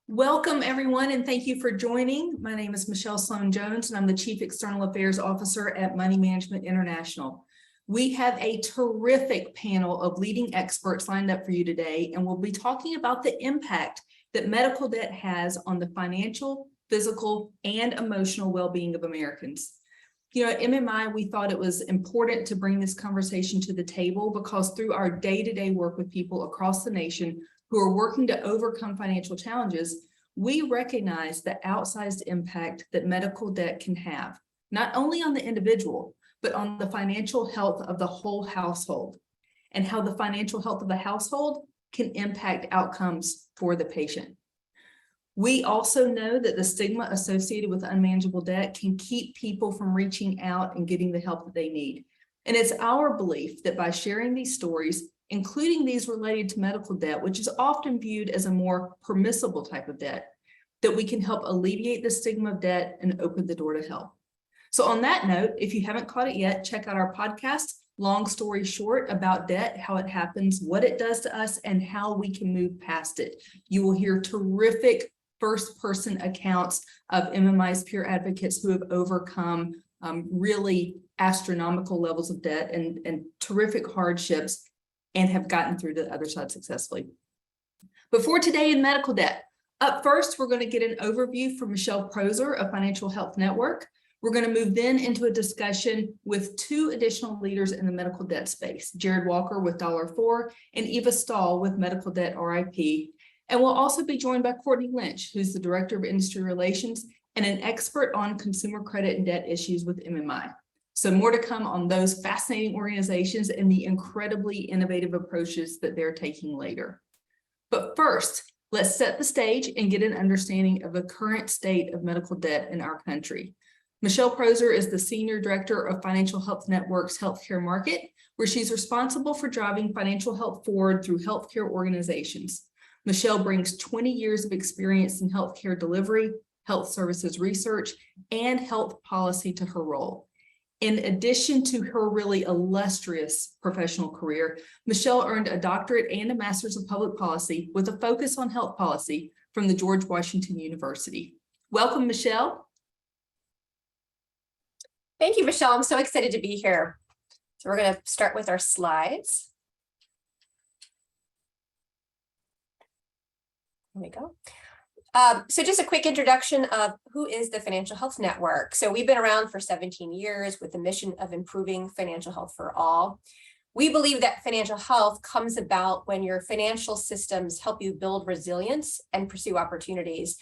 Welcome, everyone, and thank you for joining. My name is Michelle Sloan-Jones, and I'm the Chief External Affairs Officer at Money Management International. We have a terrific panel of leading experts lined up for you today, and we'll be talking about the impact that medical debt has on the financial, physical, and emotional well-being of Americans. You know, at MMI, we thought it was important to bring this conversation to the table because through our day-to-day work with people across the nation who are working to overcome financial challenges, we recognize the outsized impact that medical debt can have, not only on the individual, but on the financial health of the whole household, and how the financial health of the household can impact outcomes for the patient. We also know that the stigma associated with unmanageable debt can keep people from reaching out and getting the help that they need. And it's our belief that by sharing these stories, including these related to medical debt, which is often viewed as a more permissible type of debt, that we can help alleviate the stigma of debt and open the door to help. So on that note, if you haven't caught it yet, check out our podcast, Long Story Short, about debt, how it happens, what it does to us, and how we can move past it. You will hear terrific first-person accounts of MMI's peer advocates who have overcome really astronomical levels of debt and terrific hardships and have gotten through to the other side successfully. But for today in medical debt, up first, we're going to get an overview from Michelle Proser of Financial Health Network. We're going to move then into a discussion with two additional leaders in the medical debt space, Jared Walker with $4 and Eva Stahl with Medical Debt RIP. And we'll also be joined by Courtney Lynch, who's the Director of Industry Relations and an expert on consumer credit and debt issues with MMI. So more to come on those fascinating organizations and the incredibly innovative approaches that they're taking later. But first, let's set the stage and get an understanding of the current state of medical debt in our country. Michelle Proser is the Senior Director of Financial Health Network's Healthcare Market, where she's responsible for driving financial health forward through healthcare organizations. Michelle brings 20 years of experience in healthcare delivery, health services research, and health policy to her role. In addition to her really illustrious professional career, Michelle earned a doctorate and a master's of public policy with a focus on health policy from the George Washington University. Welcome, Michelle. Thank you, Michelle. I'm so excited to be here. So we're going to start with our slides. Here we go. So just a quick introduction of who is the Financial Health Network. So we've been around for 17 years with the mission of improving financial health for all. We believe that financial health comes about when your financial systems help you build resilience and pursue opportunities.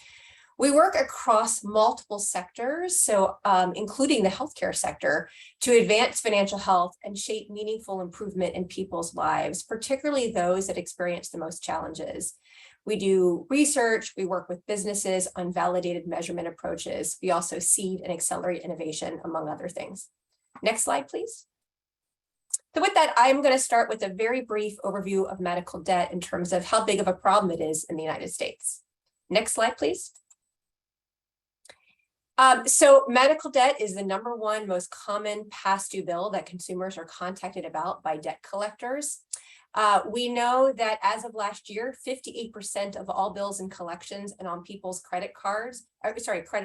We work across multiple sectors, so including the healthcare sector, to advance financial health and shape meaningful improvement in people's lives, particularly those that experience the most challenges. We do research, we work with businesses on validated measurement approaches. We also seed and accelerate innovation, among other things. Next slide, please. So with that, I'm going to start with a very brief overview of medical debt in terms of how big of a problem it is in the United States. Next slide, please. So medical debt is the #1 most common past due bill that consumers are contacted about by debt collectors. We know that as of last year, 58% of all bills and collections and on people's credit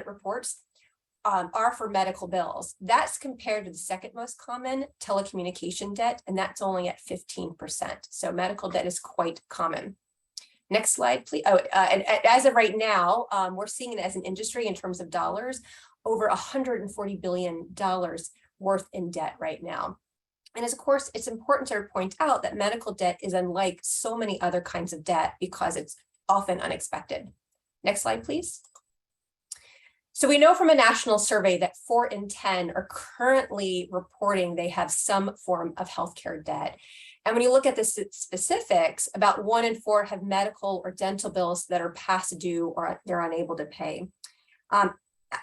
reports are for medical bills. That's compared to the second most common, telecommunication debt, and that's only at 15%. So medical debt is quite common. Next slide, please. And as of right now, we're seeing it as an industry in terms of dollars, over $140 billion worth in debt right now. And of course, it's important to point out that medical debt is unlike so many other kinds of debt because it's often unexpected. Next slide, please. So we know from a national survey that 4 in 10 are currently reporting they have some form of healthcare debt. And when you look at the specifics, about 1 in 4 have medical or dental bills that are past due or they're unable to pay.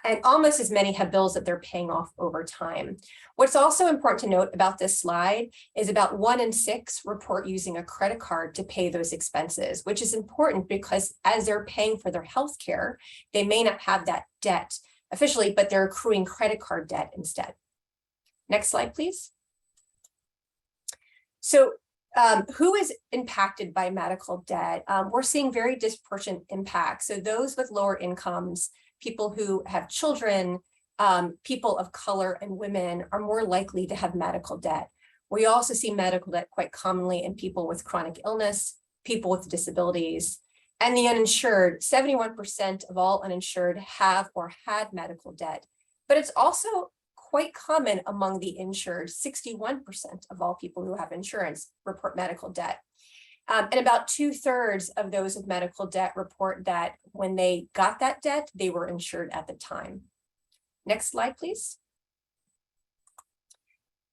And almost as many have bills that they're paying off over time. What's also important to note about this slide is about 1 in 6 report using a credit card to pay those expenses, which is important because as they're paying for their health care, they may not have that debt officially, but they're accruing credit card debt instead. Next slide, please. So Who is impacted by medical debt? We're seeing very disproportionate impact. So those with lower incomes, people who have children, people of color and women are more likely to have medical debt. We also see medical debt quite commonly in people with chronic illness, people with disabilities, and the uninsured. 71% of all uninsured have or had medical debt, but it's also quite common among the insured. 61% of all people who have insurance report medical debt. And about 2/3 of those with medical debt report that when they got that debt, they were insured at the time. Next slide, please.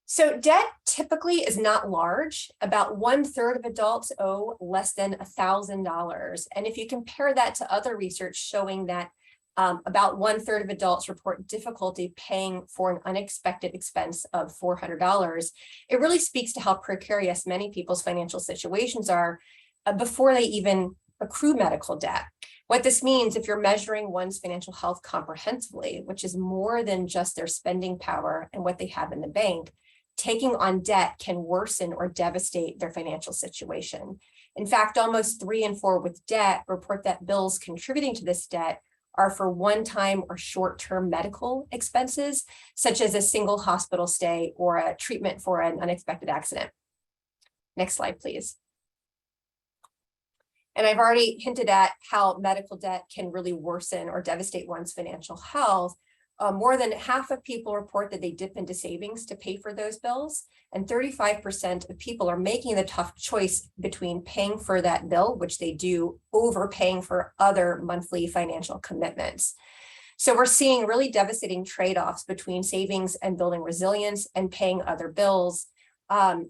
So debt typically is not large. About 1/3 of adults owe less than $1,000. And if you compare that to other research showing that about 1/3 of adults report difficulty paying for an unexpected expense of $400, it really speaks to how precarious many people's financial situations are before they even accrue medical debt. What this means, if you're measuring one's financial health comprehensively, which is more than just their spending power and what they have in the bank, taking on debt can worsen or devastate their financial situation. In fact, almost 3 in 4 with debt report that bills contributing to this debt are for one-time or short-term medical expenses, such as a single hospital stay or a treatment for an unexpected accident. Next slide, please. And I've already hinted at how medical debt can really worsen or devastate one's financial health. More than half of people report that they dip into savings to pay for those bills, and 35% of people are making the tough choice between paying for that bill, which they do, over paying for other monthly financial commitments. So we're seeing really devastating trade-offs between savings and building resilience and paying other bills,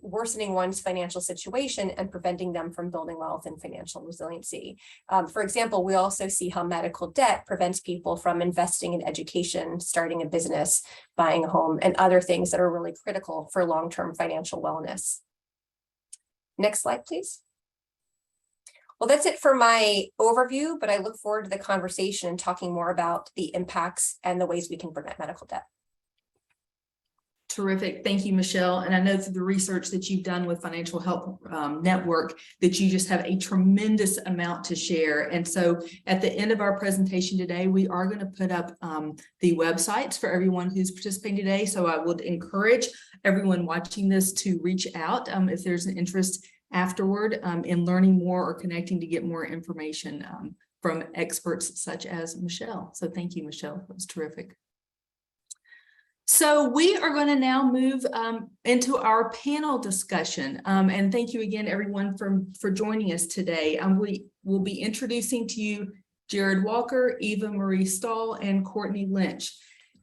worsening one's financial situation and preventing them from building wealth and financial resiliency. For example, we also see how medical debt prevents people from investing in education, starting a business, buying a home, and other things that are really critical for long-term financial wellness. Next slide, please. Well, that's it for my overview, but I look forward to the conversation and talking more about the impacts and the ways we can prevent medical debt. Terrific. Thank you, Michelle. And I know through the research that you've done with Financial Health Network that you just have a tremendous amount to share. And so at the end of our presentation today, we are going to put up the websites for everyone who's participating today. So I would encourage everyone watching this to reach out if there's an interest afterward in learning more or connecting to get more information from experts such as Michelle. So thank you, Michelle. That was terrific. So we are going to now move into our panel discussion. And thank you again, everyone, for joining us today. We will be introducing to you Jared Walker, Eva Marie Stahl, and Courtney Lynch.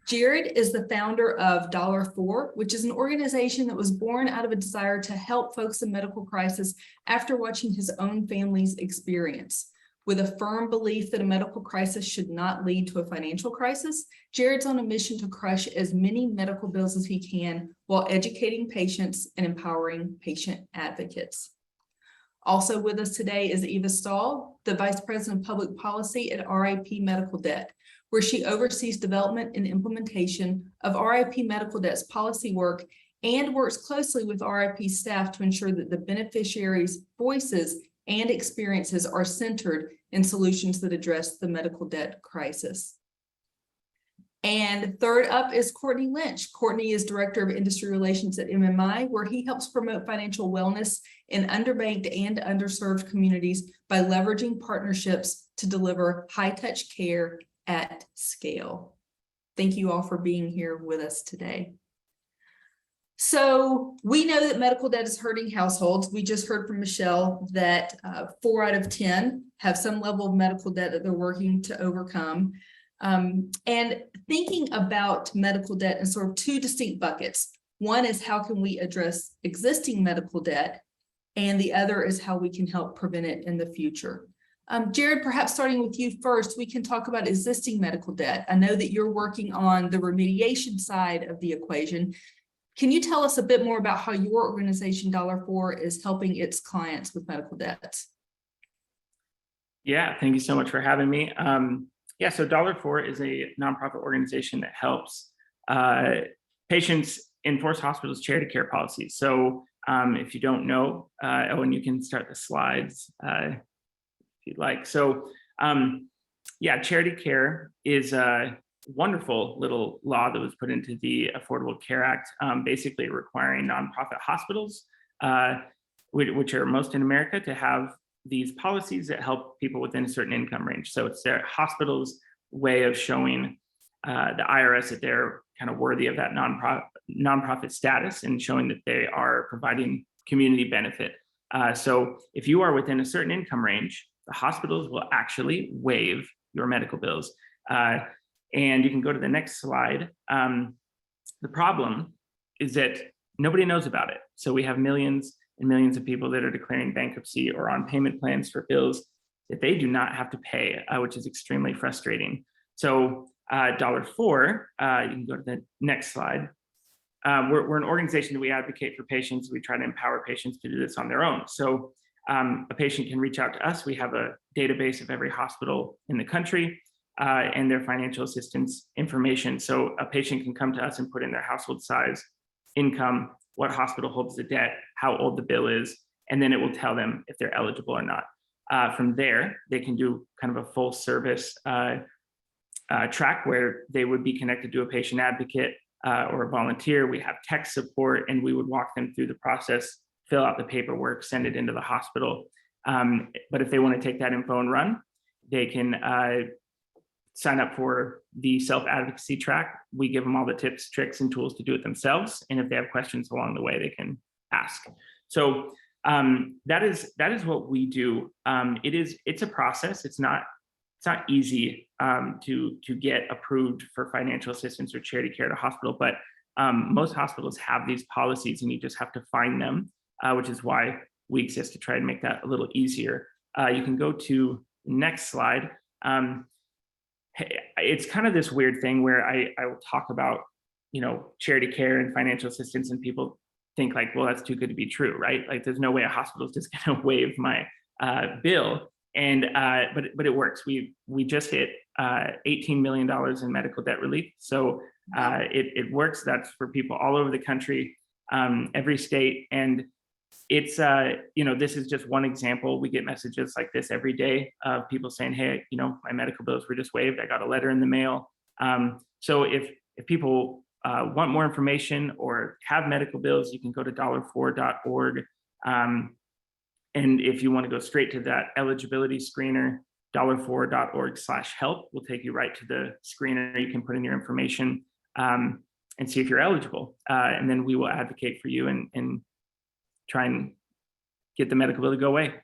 Jared is the founder of $4, which is an organization that was born out of a desire to help folks in medical crisis after watching his own family's experience. With a firm belief that a medical crisis should not lead to a financial crisis, Jared's on a mission to crush as many medical bills as he can while educating patients and empowering patient advocates. Also with us today is Eva Stahl, the Vice President of Public Policy at RIP Medical Debt, where she oversees development and implementation of RIP Medical Debt's policy work and works closely with RIP staff to ensure that the beneficiaries' voices and experiences are centered in solutions that address the medical debt crisis. And third up is Courtney Lynch. Courtney is Director of Industry Relations at MMI, where he helps promote financial wellness in underbanked and underserved communities by leveraging partnerships to deliver high-touch care at scale. Thank you all for being here with us today. So we know that medical debt is hurting households. We just heard from Michelle that 4 out of 10 have some level of medical debt that they're working to overcome. And thinking about medical debt in sort of 2 distinct buckets. One is how can we address existing medical debt, and the other is how we can help prevent it in the future. Jared, perhaps starting with you first, we can talk about existing medical debt. I know that you're working on the remediation side of the equation. Can you tell us a bit more about how your organization, $4, is helping its clients with medical debts? Yeah, thank you so much for having me. So $4 is a nonprofit organization that helps patients enforce hospitals' charity care policies. So If you don't know, oh, and you can start the slides if you'd like. So yeah, charity care is a wonderful little law that was put into the Affordable Care Act, basically requiring nonprofit hospitals, which are most in America, to have these policies that help people within a certain income range. So it's their hospital's way of showing the IRS that they're kind of worthy of that nonprofit status and showing that they are providing community benefit. So if you are within a certain income range, the hospitals will actually waive your medical bills. And you can go to the next slide. The problem is that nobody knows about it. So we have millions and millions of people that are declaring bankruptcy or on payment plans for bills that they do not have to pay, which is extremely frustrating. So $4, you can go to the next slide. We're an organization that we advocate for patients. We try to empower patients to do this on their own. So a patient can reach out to us. We have a database of every hospital in the country and their financial assistance information. So a patient can come to us and put in their household size, income, what hospital holds the debt, how old the bill is, and then it will tell them if they're eligible or not. From there, they can do kind of a full service track where they would be connected to a patient advocate or a volunteer. We have tech support, and we would walk them through the process, fill out the paperwork, send it into the hospital. But if they want to take that info and run, they can sign up for the self-advocacy track. We give them all the tips, tricks, and tools to do it themselves. And if they have questions along the way, they can ask. So that is what we do. It's a process. It's not easy to get approved for financial assistance or charity care at a hospital, but most hospitals have these policies, and you just have to find them, which is why we exist, to try and make that a little easier. You can go to the next slide. It's kind of this weird thing where I will talk about, charity care and financial assistance, and people think like, well, that's too good to be true, right? Like, there's no way a hospital is just going to waive my bill. And but it works. We just hit $18 million in medical debt relief. So it works. That's for people all over the country, every state. And it's this is just one example. We get messages like this every day of people saying, hey, my medical bills were just waived. I got a letter in the mail. So if people want more information or have medical bills, you can go to $4.org. And if you want to go straight to that eligibility screener, $4.org/help will take you right to the screener. You can put in your information and see if you're eligible. And then we will advocate for you and try and get the medical bill to go away.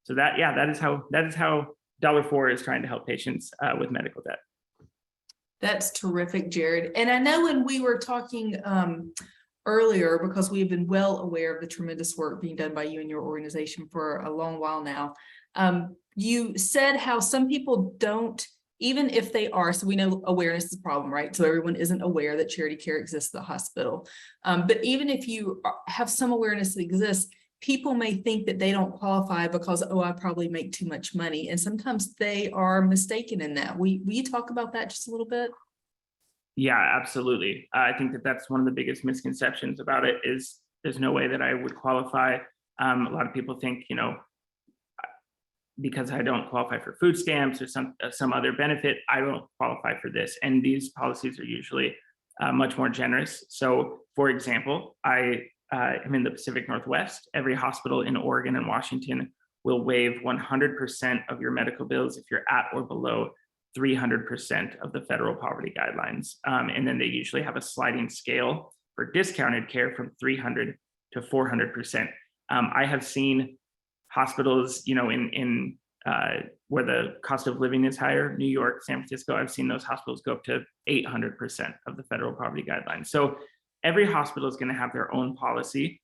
So that is how $4 is trying to help patients with medical debt. That's terrific, Jared. And I know when we were talking earlier, because we've been well aware of the tremendous work being done by you and your organization for a long while now. You said how some people don't, even if they are, so we know awareness is a problem, right? So everyone isn't aware that charity care exists at the hospital. But even if you have some awareness that exists, people may think that they don't qualify because, oh, I probably make too much money. And sometimes they are mistaken in that. Will you talk about that just a little bit? Yeah, absolutely. I think that's one of the biggest misconceptions about it is there's no way that I would qualify. A lot of people think, because I don't qualify for food stamps or some other benefit, I don't qualify for this. And these policies are usually much more generous. So, for example, I am in the Pacific Northwest. Every hospital in Oregon and Washington will waive 100% of your medical bills if you're at or below 300% of the federal poverty guidelines. And then they usually have a sliding scale for discounted care from 300 to 400%. I have seen hospitals, in where the cost of living is higher, New York, San Francisco, I've seen those hospitals go up to 800% of the federal poverty guidelines. So every hospital is going to have their own policy,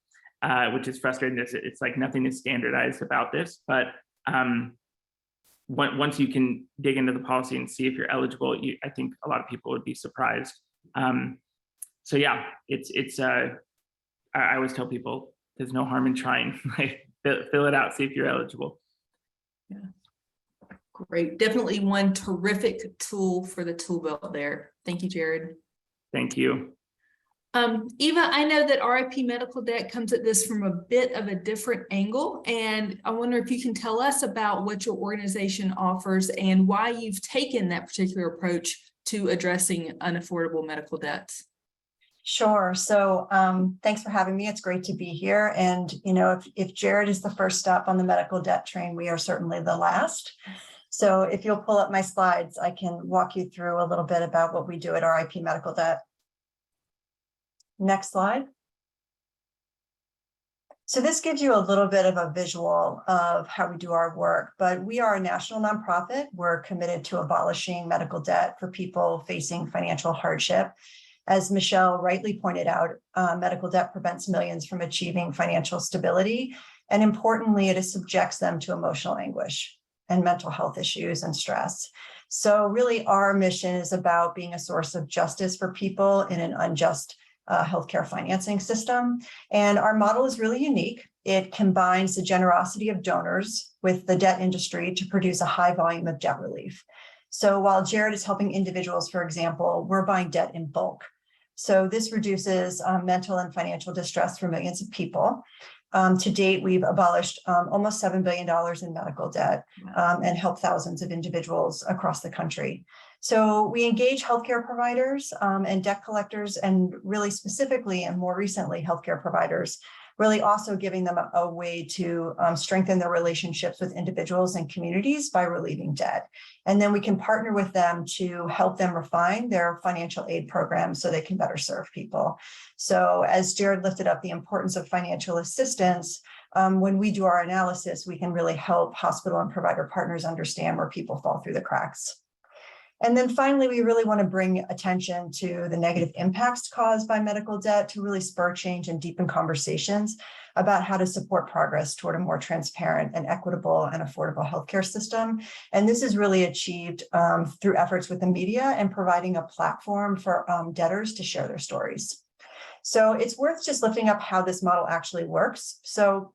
which is frustrating. It's like nothing is standardized about this, but once you can dig into the policy and see if you're eligible, I think a lot of people would be surprised. So yeah, I always tell people there's no harm in trying. Like, fill it out, see if you're eligible. Yeah, great. Definitely one terrific tool for the tool belt there. Thank you, Jared. Thank you. Eva, I know that RIP medical debt comes at this from a bit of a different angle, and I wonder if you can tell us about what your organization offers and why you've taken that particular approach to addressing unaffordable medical debts. Sure. So thanks for having me. It's great to be here. And, you know, if Jared is the first stop on the medical debt train, we are certainly the last. So if you'll pull up my slides, I can walk you through a little bit about what we do at RIP Medical Debt. Next slide. So this gives you a little bit of a visual of how we do our work, but we are a national nonprofit. We're committed to abolishing medical debt for people facing financial hardship. As Michelle rightly pointed out, medical debt prevents millions from achieving financial stability. And importantly, it subjects them to emotional anguish and mental health issues and stress. So really our mission is about being a source of justice for people in an unjust healthcare financing system. And our model is really unique. It combines the generosity of donors with the debt industry to produce a high volume of debt relief. So while Jared is helping individuals, for example, we're buying debt in bulk. So this reduces mental and financial distress for millions of people. To date, we've abolished almost $7 billion in medical debt and helped thousands of individuals across the country. So we engage healthcare providers and debt collectors, and really specifically and more recently, healthcare providers, really also giving them a way to strengthen their relationships with individuals and communities by relieving debt. And then we can partner with them to help them refine their financial aid programs so they can better serve people. So as Jared lifted up the importance of financial assistance, when we do our analysis, we can really help hospital and provider partners understand where people fall through the cracks. And then finally, we really want to bring attention to the negative impacts caused by medical debt to really spur change and deepen conversations about how to support progress toward a more transparent and equitable and affordable healthcare system. And this is really achieved through efforts with the media and providing a platform for debtors to share their stories. So it's worth just lifting up how this model actually works. So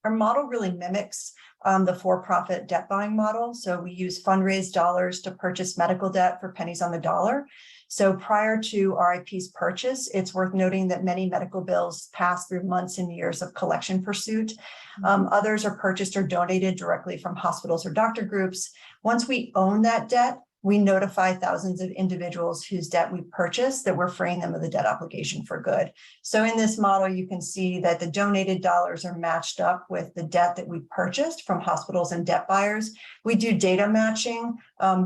our model really mimics the for-profit debt buying model. So we use fundraised dollars to purchase medical debt for pennies on the dollar. So prior to RIP's purchase, it's worth noting that many medical bills pass through months and years of collection pursuit. Others are purchased or donated directly from hospitals or doctor groups. Once we own that debt, we notify thousands of individuals whose debt we purchased that we're freeing them of the debt obligation for good. So in this model, you can see that the donated dollars are matched up with the debt that we purchased from hospitals and debt buyers. We do data matching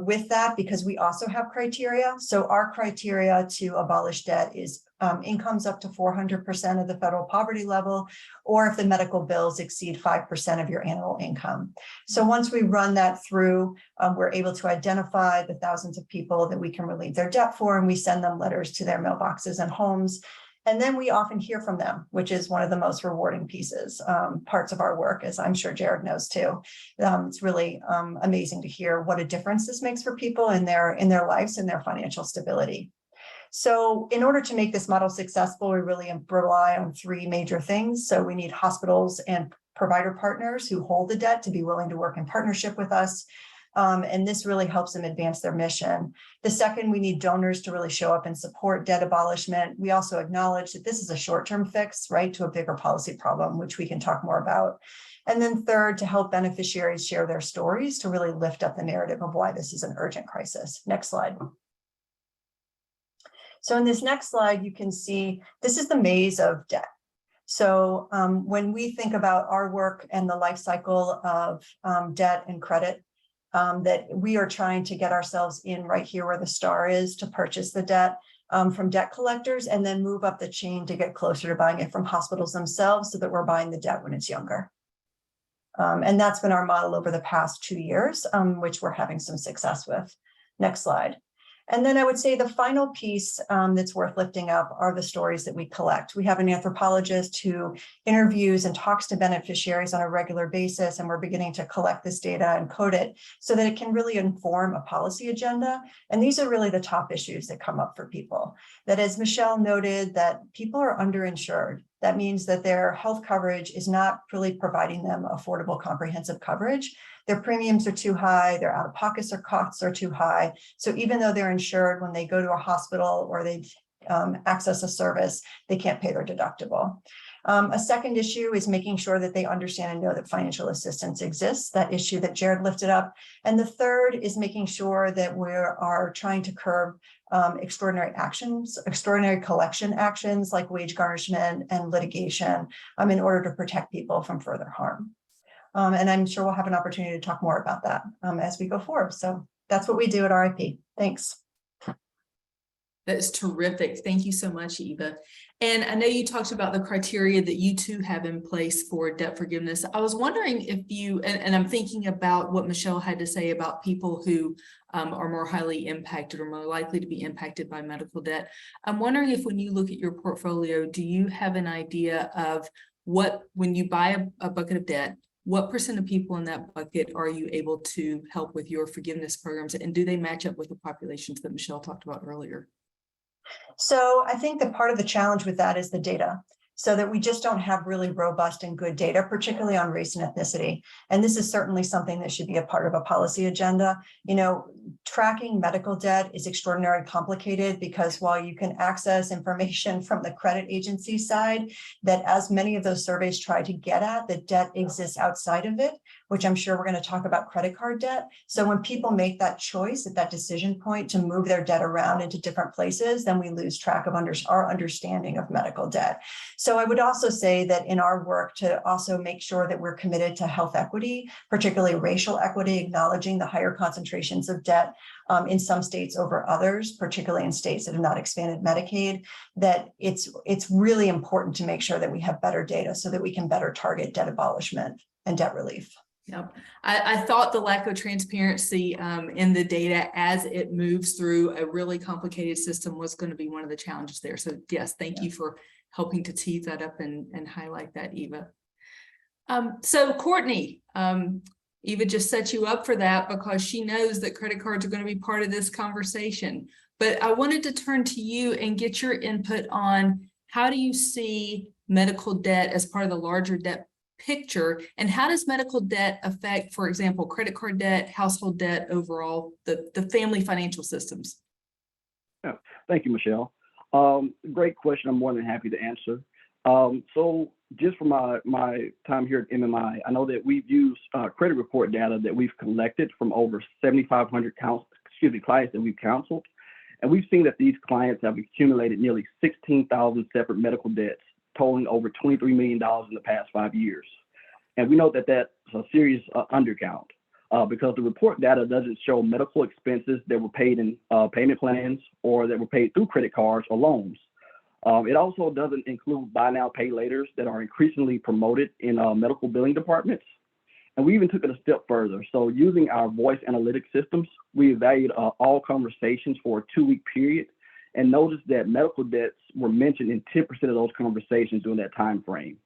with that because we also have criteria. So our criteria to abolish debt is incomes up to 400% of the federal poverty level, or if the medical bills exceed 5% of your annual income. So once we run that through, we're able to identify the thousands of people that we can relieve their debt for, and we send them letters to their mailboxes and homes. And then we often hear from them, which is one of the most rewarding parts of our work, as I'm sure Jared knows too. It's really amazing to hear what a difference this makes for people in their lives and their financial stability. So in order to make this model successful, we really rely on three major things. So we need hospitals and provider partners who hold the debt to be willing to work in partnership with us. And this really helps them advance their mission. The second, we need donors to really show up and support debt abolishment. We also acknowledge that this is a short-term fix, right, to a bigger policy problem, which we can talk more about. And then third, to help beneficiaries share their stories to really lift up the narrative of why this is an urgent crisis. Next slide. So in this next slide, you can see this is the maze of debt. So when we think about our work and the life cycle of debt and credit, that we are trying to get ourselves in right here where the star is to purchase the debt from debt collectors, and then move up the chain to get closer to buying it from hospitals themselves so that we're buying the debt when it's younger. And that's been our model over the past 2 years, which we're having some success with. Next slide. And then I would say the final piece that's worth lifting up are the stories that we collect. We have an anthropologist who interviews and talks to beneficiaries on a regular basis, and we're beginning to collect this data and code it so that it can really inform a policy agenda. And these are really the top issues that come up for people. That, as Michelle noted, that people are underinsured. That means that their health coverage is not really providing them affordable, comprehensive coverage. Their premiums are too high, their out-of-pocket costs are too high. So even though they're insured, when they go to a hospital or they access a service, they can't pay their deductible. A second issue is making sure that they understand and know that financial assistance exists, that issue that Jared lifted up. And the third is making sure that we are trying to curb extraordinary collection actions like wage garnishment and litigation in order to protect people from further harm. And I'm sure we'll have an opportunity to talk more about that as we go forward. So that's what we do at RIP. Thanks. That's terrific. Thank you so much, Eva. And I know you talked about the criteria that you two have in place for debt forgiveness. I was wondering if you, and I'm thinking about what Michelle had to say about people who are more highly impacted or more likely to be impacted by medical debt. I'm wondering if when you look at your portfolio, do you have an idea of what, when you buy a bucket of debt, what % of people in that bucket are you able to help with your forgiveness programs? And do they match up with the populations that Michelle talked about earlier? So I think that part of the challenge with that is the data, so that we just don't have really robust and good data, particularly on race and ethnicity. And this is certainly something that should be a part of a policy agenda. You know, tracking medical debt is extraordinarily complicated because while you can access information from the credit agency side, that as many of those surveys try to get at, the debt exists outside of it, which I'm sure we're going to talk about credit card debt. So when people make that choice at that decision point to move their debt around into different places, then we lose track of our understanding of medical debt. So I would also say that in our work to also make sure that we're committed to health equity, particularly racial equity, acknowledging the higher concentrations of debt in some states over others, particularly in states that have not expanded Medicaid, that it's really important to make sure that we have better data so that we can better target debt abolishment and debt relief. Yep. I thought the lack of transparency in the data as it moves through a really complicated system was going to be one of the challenges there. So yes, thank you for helping to tease that up and highlight that, Eva. So Courtney, Eva just set you up for that because she knows that credit cards are going to be part of this conversation. But I wanted to turn to you and get your input on how do you see medical debt as part of the larger debt picture, and how does medical debt affect, for example, credit card debt, household debt, overall, the family financial systems? Yeah, thank you, Michelle. Great question. I'm more than happy to answer. So just from my time here at MMI, I know that we've used credit report data that we've collected from over 7,500 clients that we've counseled. And we've seen that these clients have accumulated nearly 16,000 separate medical debts, totaling over $23 million in the past 5 years. And we know that that's a serious undercount because the report data doesn't show medical expenses that were paid in payment plans or that were paid through credit cards or loans. It also doesn't include buy now, pay laters that are increasingly promoted in medical billing departments. And we even took it a step further. So using our voice analytics systems, we evaluated all conversations for a 2-week period and noticed that medical debts were mentioned in 10% of those conversations during that time frame.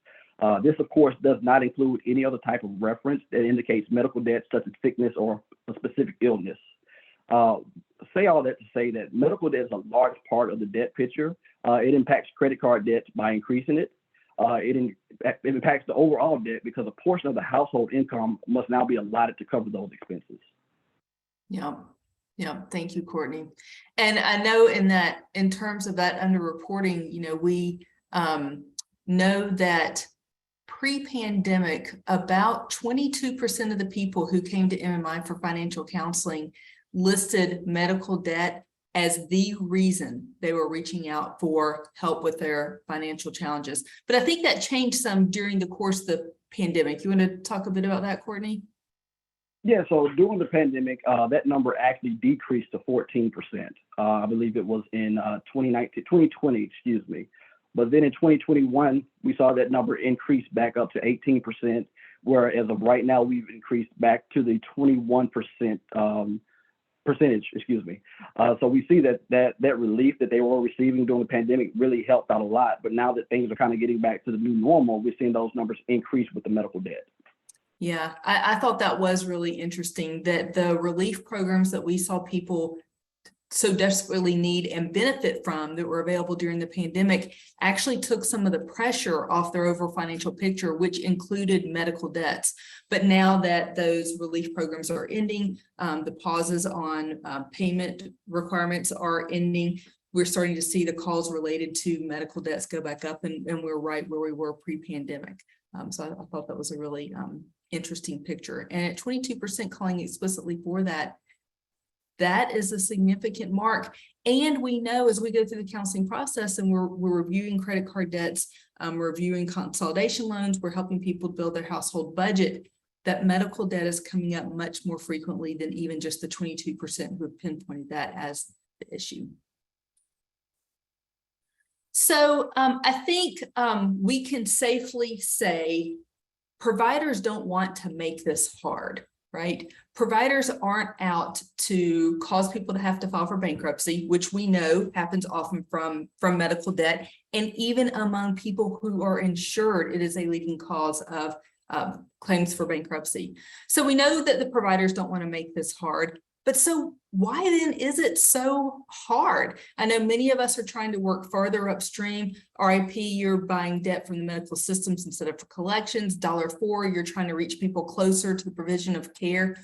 This, of course, does not include any other type of reference that indicates medical debt, such as sickness or a specific illness. Say all that to say that medical debt is a large part of the debt picture. It impacts credit card debts by increasing it. It impacts the overall debt because a portion of the household income must now be allotted to cover those expenses. Yeah. Yeah, thank you, Courtney. And I know in terms of that underreporting, you know, we know that pre-pandemic, about 22% of the people who came to MMI for financial counseling listed medical debt as the reason they were reaching out for help with their financial challenges. But I think that changed some during the course of the pandemic. You want to talk a bit about that, Courtney? Yeah, so during the pandemic, that number actually decreased to 14%. I believe it was in 2020, excuse me. But then in 2021, we saw that number increase back up to 18%, where as of right now, we've increased back to the 21% percentage, excuse me. So we see that relief that they were receiving during the pandemic really helped out a lot. But now that things are kind of getting back to the new normal, we're seeing those numbers increase with the medical debt. Yeah, I thought that was really interesting that the relief programs that we saw people so desperately need and benefit from that were available during the pandemic actually took some of the pressure off their overall financial picture, which included medical debts. But now that those relief programs are ending, the pauses on payment requirements are ending, we're starting to see the calls related to medical debts go back up, and we're right where we were pre-pandemic. So I thought that was a really interesting picture. And at 22% calling explicitly for that, that is a significant mark. And we know as we go through the counseling process and we're reviewing credit card debts, reviewing consolidation loans, we're helping people build their household budget, that medical debt is coming up much more frequently than even just the 22% who have pinpointed that as the issue. So I think we can safely say providers don't want to make this hard, right? Providers aren't out to cause people to have to file for bankruptcy, which we know happens often from medical debt. And even among people who are insured, it is a leading cause of claims for bankruptcy. So we know that the providers don't want to make this hard. But so why then is it so hard? I know many of us are trying to work farther upstream. RIP, you're buying debt from the medical systems instead of for collections. $4, you're trying to reach people closer to the provision of care.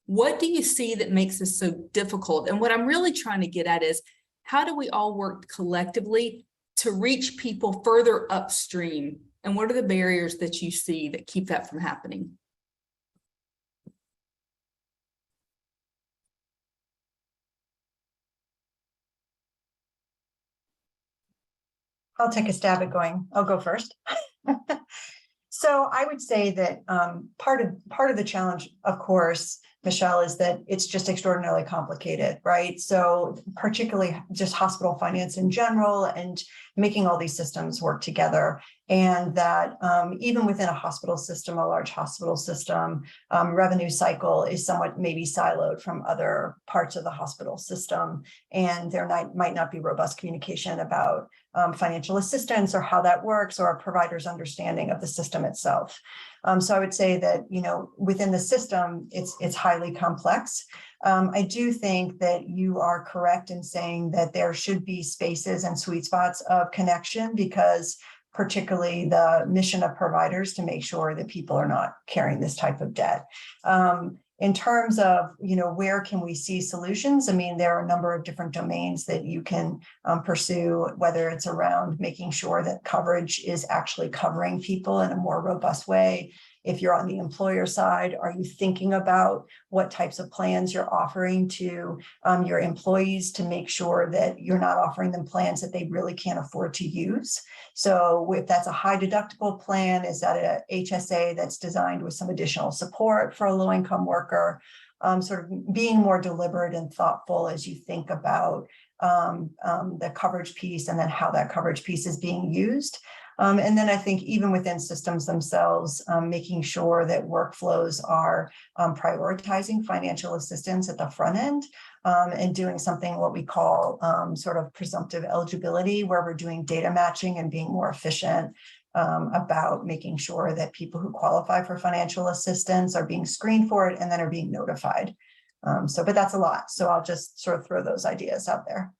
What do you see that makes this so difficult? And what I'm really trying to get at is, how do we all work collectively to reach people further upstream? And what are the barriers that you see that keep that from happening? I'll take a stab at going. I'll go first. So I would say that part of the challenge, of course, Michelle, is that it's just extraordinarily complicated, right? So particularly just hospital finance in general and making all these systems work together. And that even within a hospital system, a large hospital system, revenue cycle is somewhat maybe siloed from other parts of the hospital system. And there might not be robust communication about financial assistance or how that works, or a provider's understanding of the system itself. So I would say that, you know, within the system, it's highly complex. I do think that you are correct in saying that there should be spaces and sweet spots of connection, because particularly the mission of providers to make sure that people are not carrying this type of debt. In terms of, you know, where can we see solutions? I mean, there are a number of different domains that you can pursue, whether it's around making sure that coverage is actually covering people in a more robust way. If you're on the employer side, are you thinking about what types of plans you're offering to your employees to make sure that you're not offering them plans that they really can't afford to use? So if that's a high deductible plan, is that a HSA that's designed with some additional support for a low-income worker? Sort of being more deliberate and thoughtful as you think about the coverage piece and then how that coverage piece is being used. And then I think even within systems themselves, making sure that workflows are prioritizing financial assistance at the front end, and doing something what we call sort of presumptive eligibility, where we're doing data matching and being more efficient about making sure that people who qualify for financial assistance are being screened for it and then are being notified. But that's a lot. So I'll just sort of throw those ideas out there.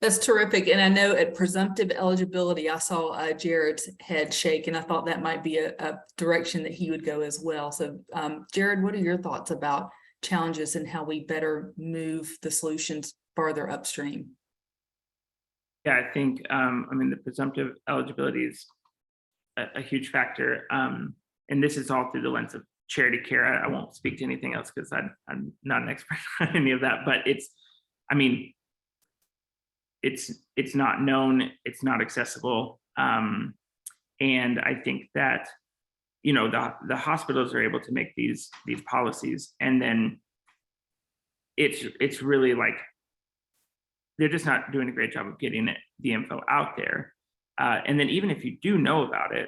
That's terrific. And I know at presumptive eligibility, I saw Jared's head shake, and I thought that might be a direction that he would go as well. So Jared, what are your thoughts about challenges and how we better move the solutions farther upstream? Yeah, I think, I mean, the presumptive eligibility is a huge factor. And this is all through the lens of charity care. I won't speak to anything else because I'm not an expert on any of that, but it's, I mean, it's not known, it's not accessible. And I think that, you know, the hospitals are able to make these policies, and then it's really like, they're just not doing a great job of getting the info out there. And then even if you do know about it,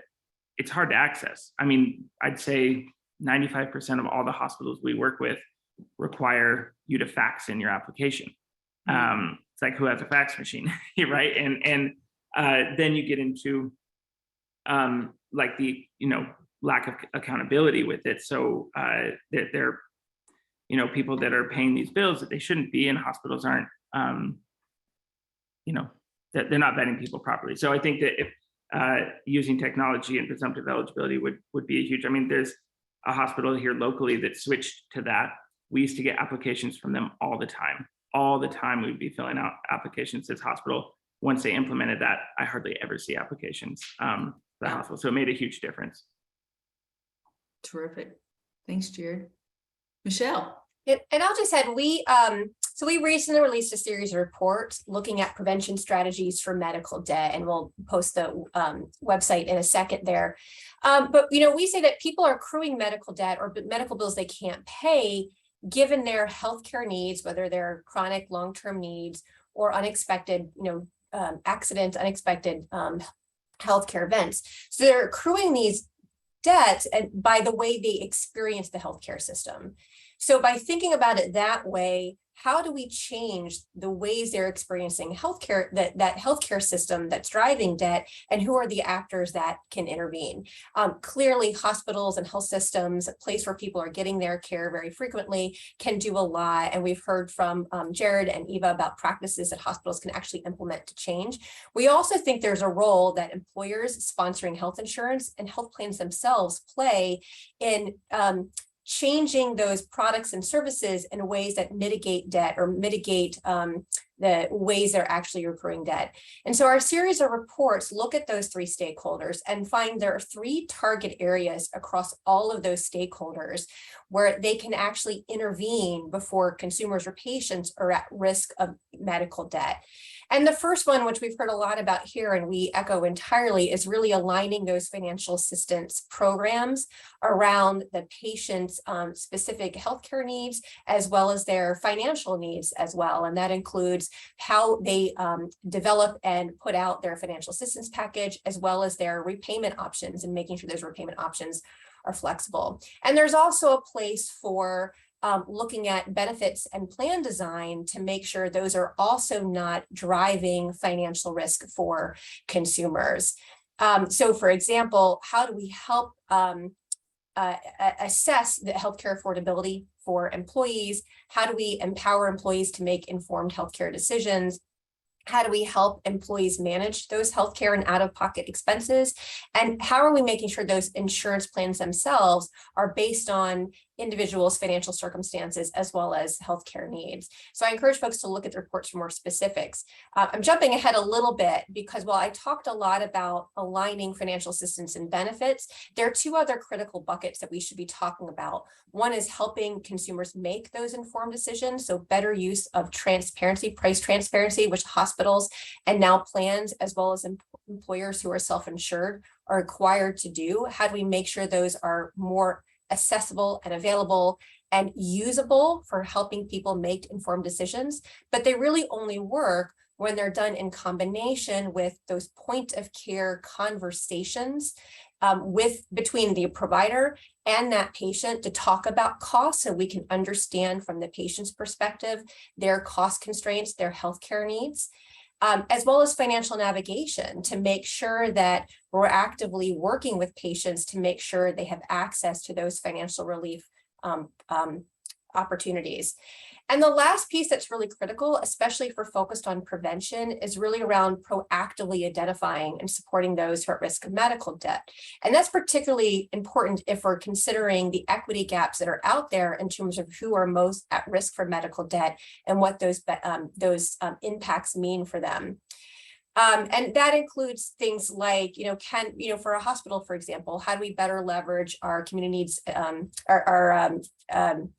it's hard to access. I mean, I'd say 95% of all the hospitals we work with require you to fax in your application. It's like, who has a fax machine, right? And then you get into like the, you know, lack of accountability with it. So they're, you know, people that are paying these bills that they shouldn't be, and hospitals aren't, you know, that they're not vetting people properly. So I think that if using technology and presumptive eligibility would be a huge, I mean, there's a hospital here locally that switched to that. We used to get applications from them all the time. all the time we'd be filling out applications to this hospital. Once they implemented that, I hardly ever see applications for the hospital. So it made a huge difference. Terrific. Thanks, Jared. Michelle. And I'll just add, we recently released a series of reports looking at prevention strategies for medical debt, and we'll post the website in a second there. But we say that people are accruing medical debt or medical bills they can't pay, given their healthcare needs, whether they're chronic long-term needs or unexpected, accidents, unexpected healthcare events. So they're accruing these debts and by the way they experience the healthcare system. So by thinking about it that way, how do we change the ways they're experiencing healthcare, that healthcare system that's driving debt, and who are the actors that can intervene? Clearly, hospitals and health systems, a place where people are getting their care very frequently, can do a lot. And we've heard from Jared and Eva about practices that hospitals can actually implement to change. We also think there's a role that employers sponsoring health insurance and health plans themselves play in changing those products and services in ways that mitigate debt or mitigate the ways they're actually accruing debt. And so our series of reports look at those three stakeholders and find there are three target areas across all of those stakeholders where they can actually intervene before consumers or patients are at risk of medical debt. And the first one, which we've heard a lot about here and we echo entirely, is really aligning those financial assistance programs around the patient's specific healthcare needs, as well as their financial needs as well. And that includes how they develop and put out their financial assistance package, as well as their repayment options, and making sure those repayment options are flexible. And there's also a place for looking at benefits and plan design to make sure those are also not driving financial risk for consumers. So for example, how do we help assess the healthcare affordability for employees? How do we empower employees to make informed healthcare decisions? How do we help employees manage those healthcare and out-of-pocket expenses? And how are we making sure those insurance plans themselves are based on individuals' financial circumstances as well as healthcare needs? So I encourage folks to look at the reports for more specifics. I'm jumping ahead a little bit because while I talked a lot about aligning financial assistance and benefits, there are two other critical buckets that we should be talking about. One is helping consumers make those informed decisions, so better use of transparency, price transparency, which hospitals and now plans, as well as employers who are self-insured, are required to do. How do we make sure those are more accessible and available and usable for helping people make informed decisions? But they really only work when they're done in combination with those point of care conversations between the provider and that patient to talk about costs, so we can understand from the patient's perspective their cost constraints, their healthcare needs, as well as financial navigation to make sure that we're actively working with patients to make sure they have access to those financial relief opportunities. And the last piece that's really critical, especially for focused on prevention, is really around proactively identifying and supporting those who are at risk of medical debt. And that's particularly important if we're considering the equity gaps that are out there in terms of who are most at risk for medical debt and what those impacts mean for them. And that includes things like, for a hospital, for example, how do we better leverage our community needs,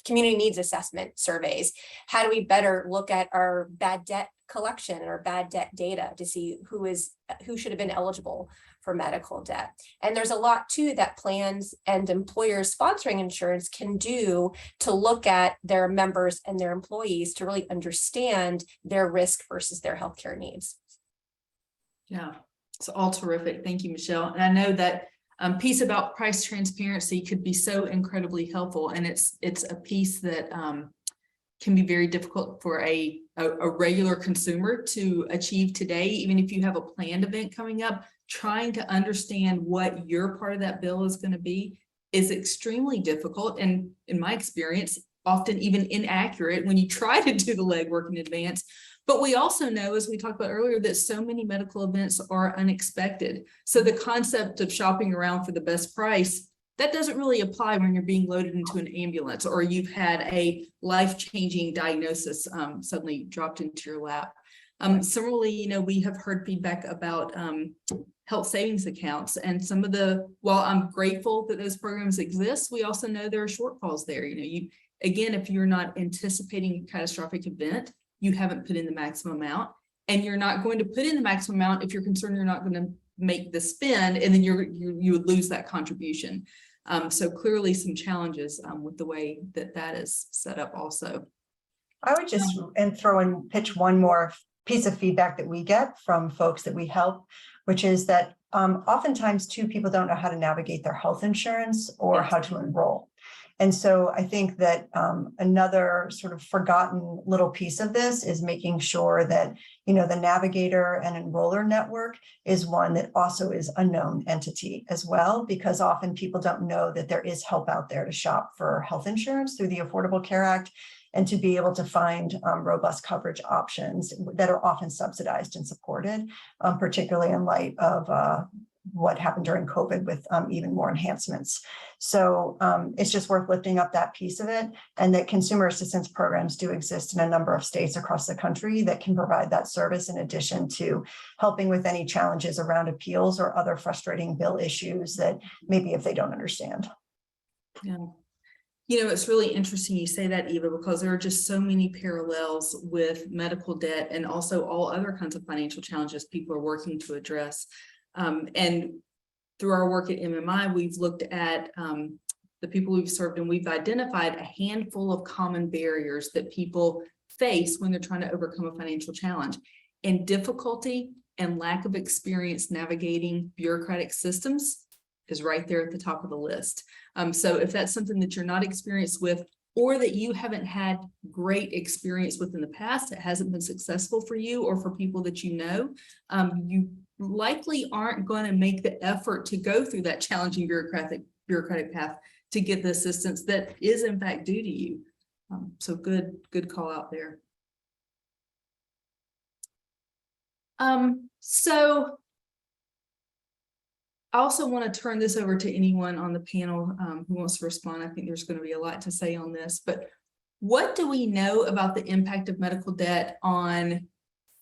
community needs assessment surveys? How do we better look at our bad debt collection and our bad debt data to see who should have been eligible for medical debt? And there's a lot too that plans and employers sponsoring insurance can do to look at their members and their employees to really understand their risk versus their healthcare needs. Yeah, it's all terrific. Thank you, Michelle. And I know that piece about price transparency could be so incredibly helpful. And it's a piece that can be very difficult for a regular consumer to achieve today. Even if you have a planned event coming up, trying to understand what your part of that bill is going to be is extremely difficult. And in my experience, often even inaccurate when you try to do the legwork in advance. But we also know, as we talked about earlier, that so many medical events are unexpected. So the concept of shopping around for the best price That doesn't really apply when you're being loaded into an ambulance or you've had a life-changing diagnosis suddenly dropped into your lap. Similarly, you know, we have heard feedback about health savings accounts, and some of while I'm grateful that those programs exist, we also know there are shortfalls there. You know, again, if you're not anticipating a catastrophic event, you haven't put in the maximum amount, and you're not going to put in the maximum amount if you're concerned you're not going to make the spend, and then you would lose that contribution. So clearly some challenges with the way that is set up also. I would just pitch one more piece of feedback that we get from folks that we help, which is that oftentimes too, people don't know how to navigate their health insurance or how to enroll. And so I think that another sort of forgotten little piece of this is making sure that, you know, the navigator and enroller network is one that also is a known entity as well, because often people don't know that there is help out there to shop for health insurance through the Affordable Care Act, and to be able to find robust coverage options that are often subsidized and supported, particularly in light of what happened during COVID with even more enhancements. So it's just worth lifting up that piece of it, and that consumer assistance programs do exist in a number of states across the country that can provide that service, in addition to helping with any challenges around appeals or other frustrating bill issues that maybe if they don't understand. Yeah. You know, it's really interesting you say that, Eva, because there are just so many parallels with medical debt and also all other kinds of financial challenges people are working to address. And through our work at MMI, we've looked at the people we've served, and we've identified a handful of common barriers that people face when they're trying to overcome a financial challenge. And difficulty and lack of experience navigating bureaucratic systems is right there at the top of the list. So if that's something that you're not experienced with, or that you haven't had great experience with in the past, it hasn't been successful for you or for people that you know, you likely aren't going to make the effort to go through that challenging bureaucratic path to get the assistance that is in fact due to you. So good call out there. So I also want to turn this over to anyone on the panel who wants to respond. I think there's going to be a lot to say on this, but what do we know about the impact of medical debt on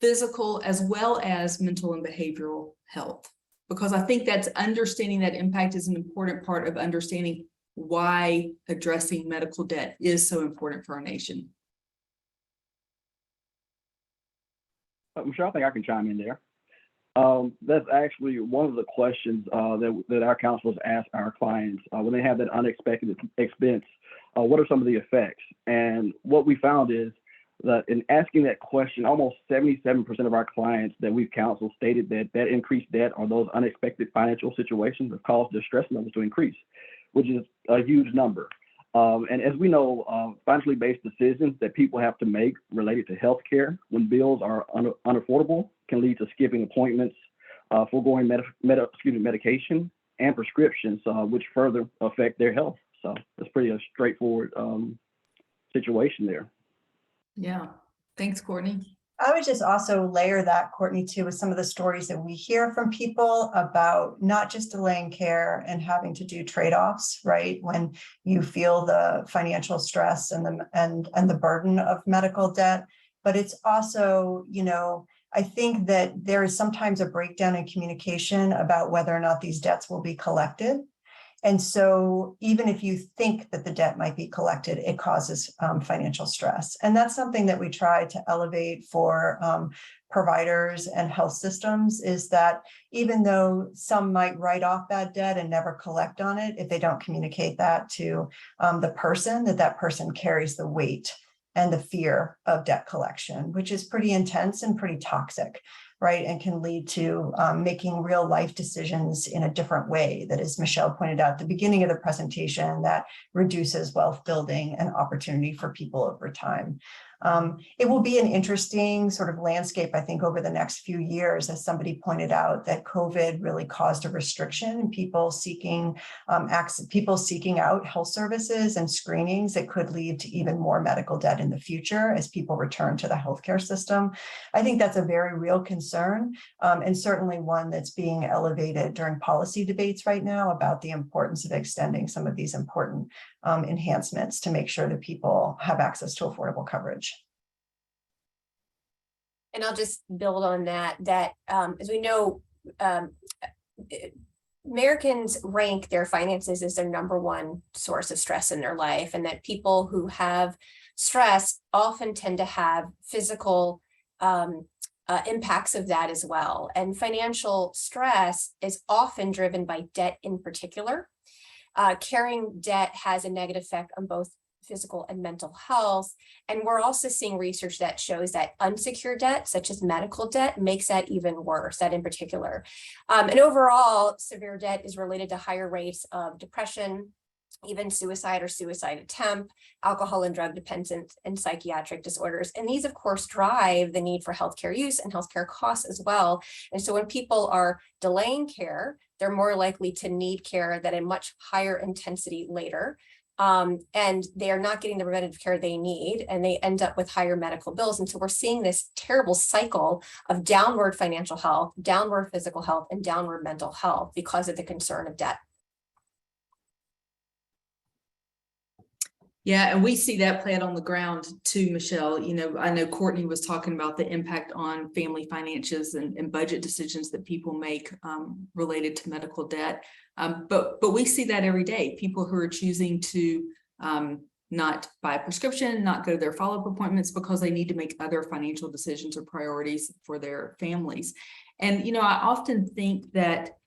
physical as well as mental and behavioral health? Because I think that's understanding that impact is an important part of understanding why addressing medical debt is so important for our nation. Michelle, I think I can chime in there. That's actually one of the questions that our counselors ask our clients when they have that unexpected expense. What are some of the effects? And what we found is that in asking that question, almost 77% of our clients that we've counseled stated that increased debt or those unexpected financial situations have caused their stress levels to increase, which is a huge number. And as we know, financially based decisions that people have to make related to healthcare when bills are unaffordable can lead to skipping appointments, foregoing medication and prescriptions, which further affect their health. So it's pretty a straightforward situation there. Yeah, thanks, Courtney. I would just also layer that, Courtney, too, with some of the stories that we hear from people about not just delaying care and having to do trade-offs, right? When you feel the financial stress and the burden of medical debt, but it's also, you know, I think that there is sometimes a breakdown in communication about whether or not these debts will be collected. And so even if you think that the debt might be collected, it causes financial stress. And that's something that we try to elevate for providers and health systems, is that even though some might write off bad debt and never collect on it, if they don't communicate that to the person, that person carries the weight and the fear of debt collection, which is pretty intense and pretty toxic, right? And can lead to making real life decisions in a different way that, as Michelle pointed out at the beginning of the presentation, that reduces wealth building and opportunity for people over time. It will be an interesting sort of landscape, I think, over the next few years, as somebody pointed out, that COVID really caused a restriction in people seeking out health services and screenings that could lead to even more medical debt in the future as people return to the healthcare system. I think that's a very real concern concern, and certainly one that's being elevated during policy debates right now about the importance of extending some of these important enhancements to make sure that people have access to affordable coverage. And I'll just build on that, as we know, Americans rank their finances as their number one source of stress in their life, and that people who have stress often tend to have physical impacts of that as well. And financial stress is often driven by debt in particular. Carrying debt has a negative effect on both physical and mental health. And we're also seeing research that shows that unsecured debt, such as medical debt, makes that even worse, that in particular. And overall, severe debt is related to higher rates of depression, even suicide or suicide attempt, alcohol and drug dependence, and psychiatric disorders. And these, of course, drive the need for healthcare use and healthcare costs as well. And so when people are delaying care, they're more likely to need care at a much higher intensity later. And they are not getting the preventative care they need, and they end up with higher medical bills. And so we're seeing this terrible cycle of downward financial health, downward physical health, and downward mental health because of the concern of debt. Yeah, and we see that play out on the ground too, Michelle. You know, I know Courtney was talking about the impact on family finances and budget decisions that people make related to medical debt. But we see that every day. People who are choosing to not buy a prescription, not go to their follow-up appointments because they need to make other financial decisions or priorities for their families. And, you know, I often think that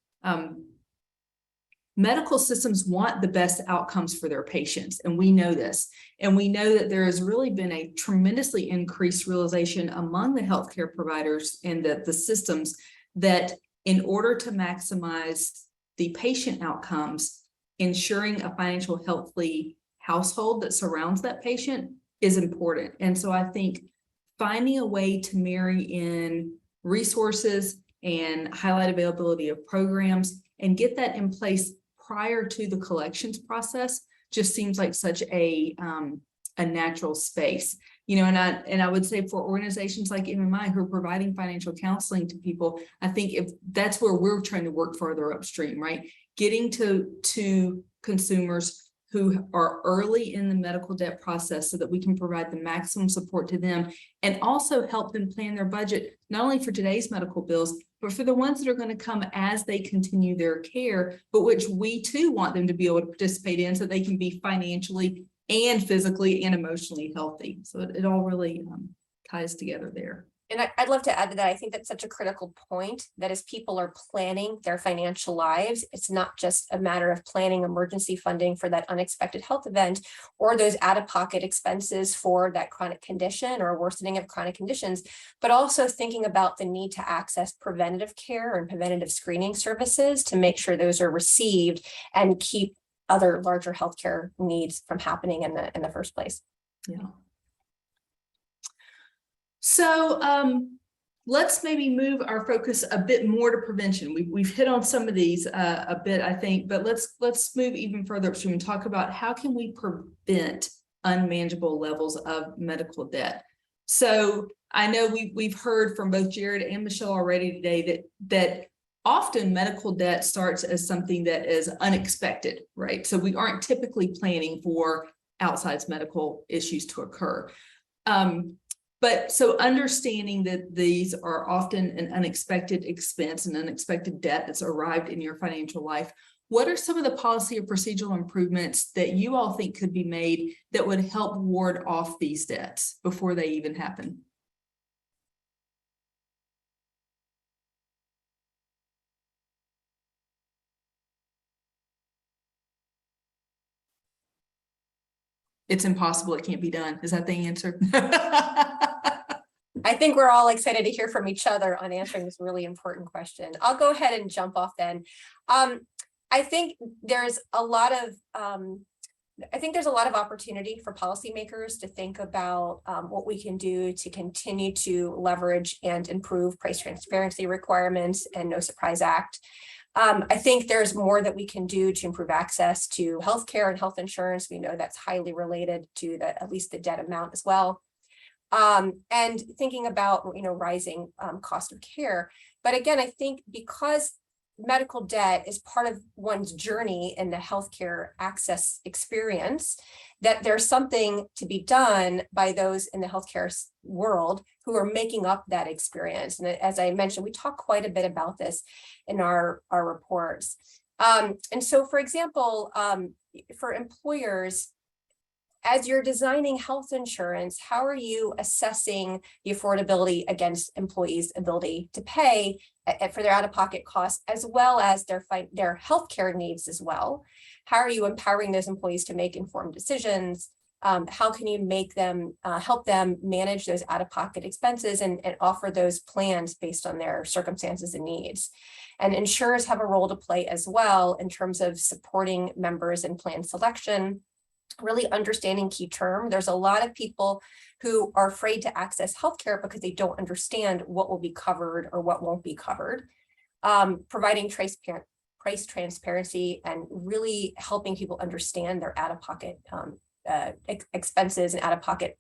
medical systems want the best outcomes for their patients, and we know this. And we know that there has really been a tremendously increased realization among the healthcare providers and the systems that in order to maximize the patient outcomes, ensuring a financial healthy household that surrounds that patient is important. And so I think finding a way to marry in resources and highlight availability of programs and get that in place prior to the collections process just seems like such a natural space. You know, and I would say for organizations like MMI who are providing financial counseling to people, I think if that's where we're trying to work further upstream, right? Getting to consumers who are early in the medical debt process so that we can provide the maximum support to them and also help them plan their budget, not only for today's medical bills, but for the ones that are going to come as they continue their care, but which we too want them to be able to participate in so they can be financially and physically and emotionally healthy. So it all really ties together there. And I'd love to add to that. I think that's such a critical point, that as people are planning their financial lives, it's not just a matter of planning emergency funding for that unexpected health event or those out-of-pocket expenses for that chronic condition or worsening of chronic conditions, but also thinking about the need to access preventative care and preventative screening services to make sure those are received and keep other larger healthcare needs from happening in the first place. Yeah. So let's maybe move our focus a bit more to prevention. We've hit on some of these a bit, I think, but let's move even further upstream and talk about how can we prevent unmanageable levels of medical debt. So I know we've heard from both Jared and Michelle already today that often medical debt starts as something that is unexpected, right? So we aren't typically planning for outsized medical issues to occur. But so understanding that these are often an unexpected expense and unexpected debt that's arrived in your financial life, what are some of the policy or procedural improvements that you all think could be made that would help ward off these debts before they even happen? It's impossible. It can't be done. Is that the answer? I think we're all excited to hear from each other on answering this really important question. I'll go ahead and jump off then. I think there's a lot of opportunity for policymakers to think about what we can do to continue to leverage and improve price transparency requirements and No Surprise Act. I think there's more that we can do to improve access to healthcare and health insurance. We know that's highly related to at least the debt amount as well. And thinking about, rising cost of care. But again, I think because medical debt is part of one's journey in the healthcare access experience, that there's something to be done by those in the healthcare world who are making up that experience. And as I mentioned, we talk quite a bit about this in our reports. And so, for example, for employers, as you're designing health insurance, how are you assessing the affordability against employees' ability to pay for their out-of-pocket costs, as well as their healthcare needs as well? How are you empowering those employees to make informed decisions? How can you make them help them manage those out-of-pocket expenses and offer those plans based on their circumstances and needs? And insurers have a role to play as well in terms of supporting members in plan selection, really understanding key term. There's a lot of people who are afraid to access healthcare because they don't understand what will be covered or what won't be covered. Providing price transparency and really helping people understand their out-of-pocket expenses and out-of-pocket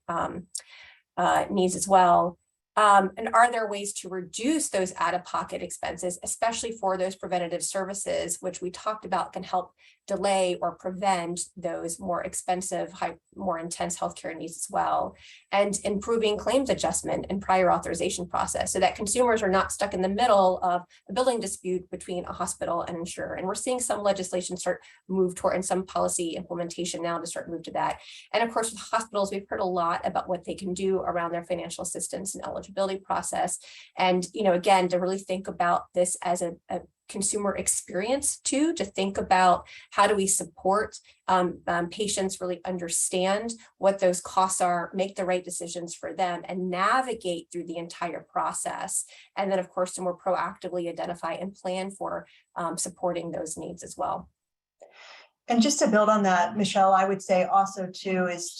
needs as well. And are there ways to reduce those out-of-pocket expenses, especially for those preventative services, which we talked about can help delay or prevent those more expensive, more intense healthcare needs as well, and improving claims adjustment and prior authorization process so that consumers are not stuck in the middle of a billing dispute between a hospital and insurer. And we're seeing some legislation start move toward, and some policy implementation now to start move to that. And of course, with hospitals, we've heard a lot about what they can do around their financial assistance and eligibility process. And, again, to really think about this as a consumer experience too, to think about how do we support patients really understand what those costs are, make the right decisions for them, and navigate through the entire process. And then, of course, to more proactively identify and plan for supporting those needs as well. And just to build on that, Michelle, I would say also too is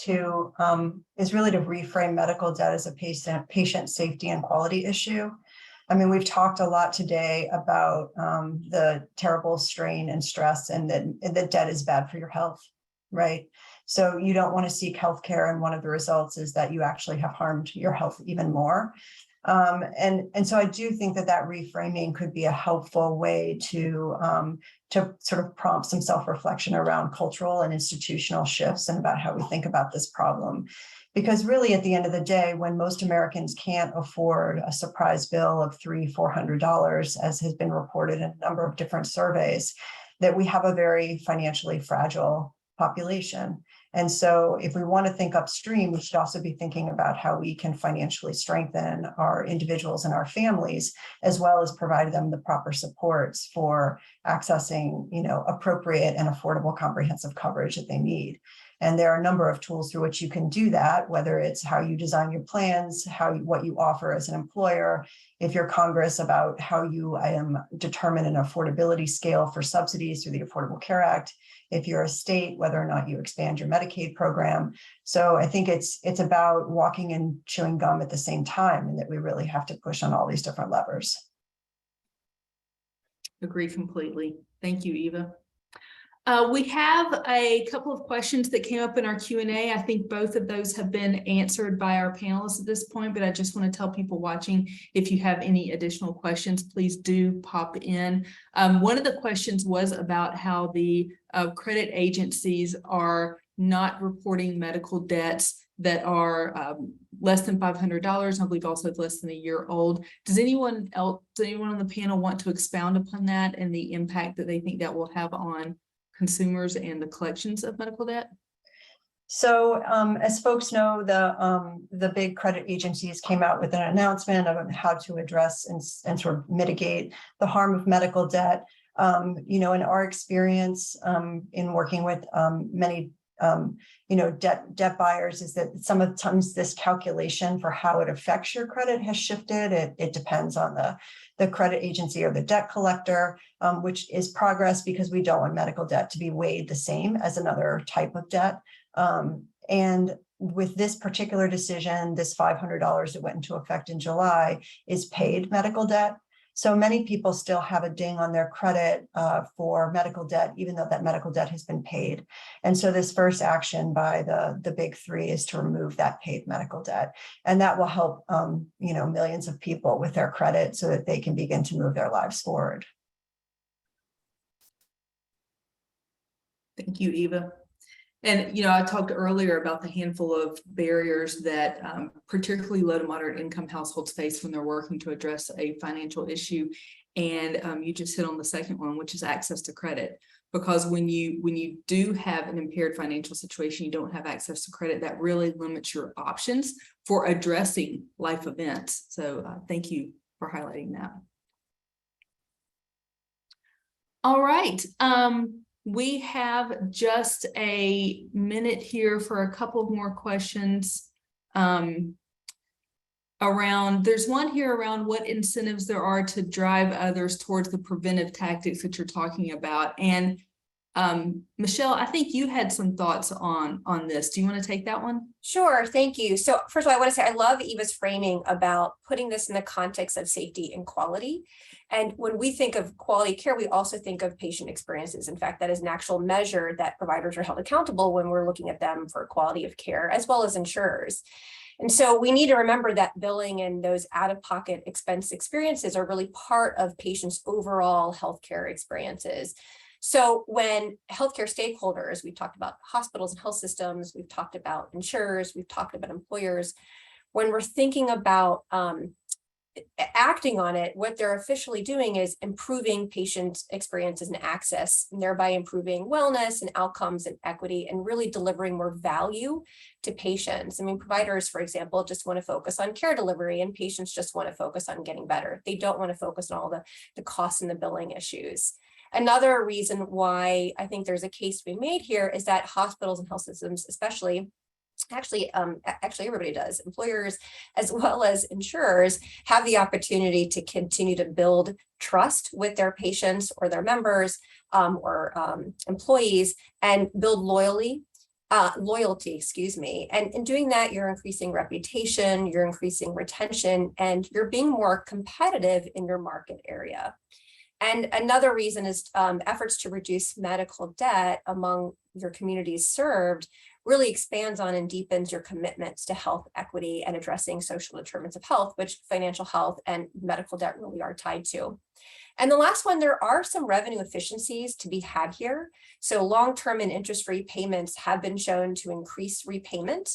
really to reframe medical debt as a patient safety and quality issue. I mean, we've talked a lot today about the terrible strain and stress, and that debt is bad for your health, right? So you don't want to seek healthcare, and one of the results is that you actually have harmed your health even more. And so I do think that reframing could be a helpful way to sort of prompt some self-reflection around cultural and institutional shifts and about how we think about this problem. Because really, at the end of the day, when most Americans can't afford a surprise bill of $300-400, as has been reported in a number of different surveys, that we have a very financially fragile population. And so if we want to think upstream, we should also be thinking about how we can financially strengthen our individuals and our families, as well as provide them the proper supports for accessing, appropriate and affordable comprehensive coverage that they need. And there are a number of tools through which you can do that, whether it's how you design your plans, what you offer as an employer, if you're Congress, about how you determine an affordability scale for subsidies through the Affordable Care Act, if you're a state, whether or not you expand your Medicaid program. So I think it's about walking and chewing gum at the same time, and that we really have to push on all these different levers. Agree completely. Thank you, Eva. We have a couple of questions that came up in our Q&A. I think both of those have been answered by our panelists at this point, but I just want to tell people watching, if you have any additional questions, please do pop in. One of the questions was about how the credit agencies are not reporting medical debts that are less than $500, I believe also less than a year old. Does anyone on the panel want to expound upon that and the impact that they think that will have on consumers and the collections of medical debt? So as folks know, the big credit agencies came out with an announcement about how to address and sort of mitigate the harm of medical debt. In our experience in working with many debt buyers, is that sometimes this calculation for how it affects your credit has shifted. It depends on the credit agency or the debt collector, which is progress, because we don't want medical debt to be weighed the same as another type of debt. And with this particular decision, this $500 that went into effect in July is paid medical debt. So many people still have a ding on their credit for medical debt, even though that medical debt has been paid. And so this first action by the big three is to remove that paid medical debt. And that will help millions of people with their credit so that they can begin to move their lives forward. Thank you, Eva. And, I talked earlier about the handful of barriers that particularly low to moderate income households face when they're working to address a financial issue. And you just hit on the second one, which is access to credit. Because when you do have an impaired financial situation, you don't have access to credit, that really limits your options for addressing life events. So thank you for highlighting that. All right. We have just a minute here for a couple of more questions there's one here around what incentives there are to drive others towards the preventive tactics that you're talking about. And Michelle, I think you had some thoughts on this. Do you want to take that one? Sure, thank you. So first of all, I want to say I love Eva's framing about putting this in the context of safety and quality. And when we think of quality care, we also think of patient experiences. In fact, that is an actual measure that providers are held accountable when we're looking at them for quality of care, as well as insurers. And so we need to remember that billing and those out-of-pocket expense experiences are really part of patients' overall healthcare experiences. So when healthcare stakeholders, we've talked about hospitals and health systems, we've talked about insurers, we've talked about employers, when we're thinking about acting on it, what they're officially doing is improving patient experiences and access, and thereby improving wellness and outcomes and equity, and really delivering more value to patients. I mean, providers, for example, just want to focus on care delivery, and patients just want to focus on getting better. They don't want to focus on all the costs and the billing issues. Another reason why I think there's a case to be made here is that hospitals and health systems, especially, actually everybody does, employers as well as insurers, have the opportunity to continue to build trust with their patients or their members or employees, and build loyalty, and in doing that, you're increasing reputation, you're increasing retention, and you're being more competitive in your market area. And another reason is efforts to reduce medical debt among your communities served really expands on and deepens your commitments to health equity and addressing social determinants of health, which financial health and medical debt really are tied to. And the last one, there are some revenue efficiencies to be had here. So long-term and interest-free payments have been shown to increase repayment.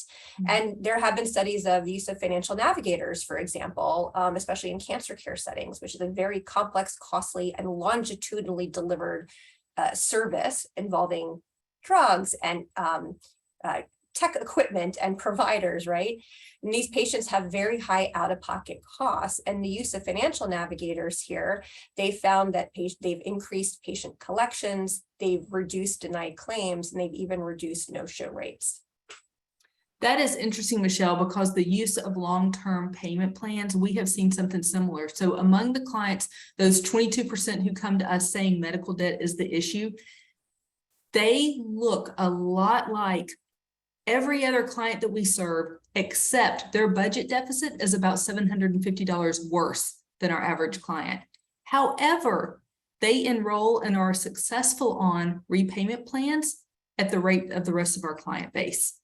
And there have been studies of the use of financial navigators, for example, especially in cancer care settings, which is a very complex, costly, and longitudinally delivered service involving drugs and tech equipment and providers, right? And these patients have very high out-of-pocket costs, and the use of financial navigators here, they found that they've increased patient collections, they've reduced denied claims, and they've even reduced no-show rates. That is interesting, Michelle, because the use of long-term payment plans, we have seen something similar. So among the clients, those 22% who come to us saying medical debt is the issue, they look a lot like every other client that we serve, except their budget deficit is about $750 worse than our average client. However, they enroll and are successful on repayment plans at the rate of the rest of our client base.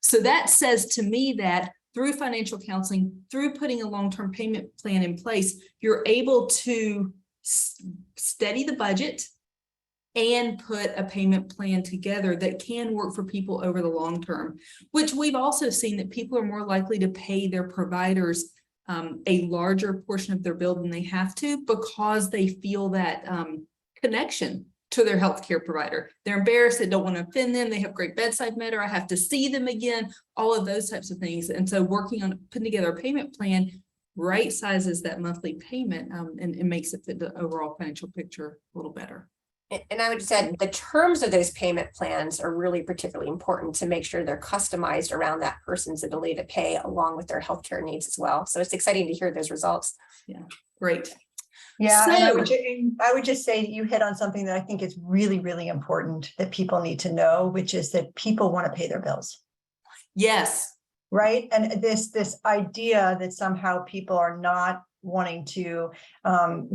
So that says to me that through financial counseling, through putting a long-term payment plan in place, you're able to steady the budget and put a payment plan together that can work for people over the long term, which we've also seen that people are more likely to pay their providers a larger portion of their bill than they have to, because they feel that connection to their healthcare provider. They're embarrassed, they don't want to offend them, they have great bedside manner, I have to see them again, all of those types of things. And so working on putting together a payment plan right sizes that monthly payment and makes it fit the overall financial picture a little better. And I would say the terms of those payment plans are really particularly important to make sure they're customized around that person's ability to pay along with their healthcare needs as well. So it's exciting to hear those results. Yeah, great. Yeah, So, and I would just say that you hit on something that I think is really, really important that people need to know, which is that people want to pay their bills. Yes. Right. And this idea that somehow people are not wanting to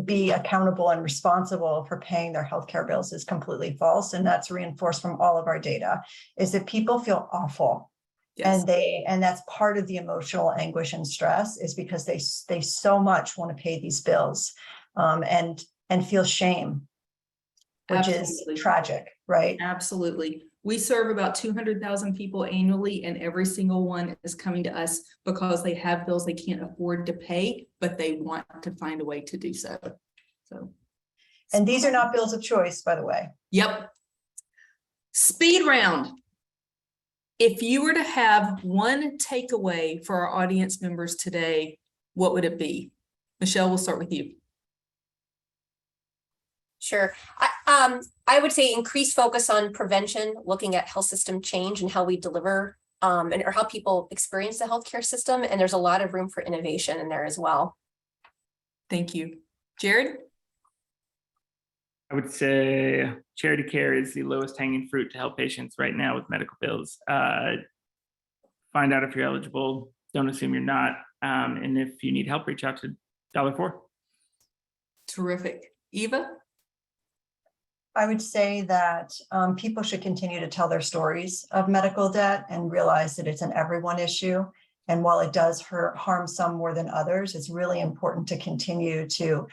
be accountable and responsible for paying their healthcare bills is completely false. And that's reinforced from all of our data, is that people feel awful. Yes, And that's part of the emotional anguish and stress, is because they so much want to pay these bills and feel shame, which absolutely. is tragic, right? Absolutely. We serve about 200,000 people annually, and every single one is coming to us because they have bills they can't afford to pay, but they want to find a way to do so. So, And these are not bills of choice, by the way. yep. Speed round. If you were to have one takeaway for our audience members today, what would it be? Michelle, we'll start with you. Sure. I would say increased focus on prevention, looking at health system change and how we deliver or how people experience the healthcare system. And there's a lot of room for innovation in there as well. Thank you. Jared? I would say charity care is the lowest hanging fruit to help patients right now with medical bills. Find out if you're eligible. Don't assume you're not. And if you need help, reach out to $4. Terrific. Eva? I would say that people should continue to tell their stories of medical debt and realize that it's an everyone issue. And while it does harm some more than others, it's really important to continue to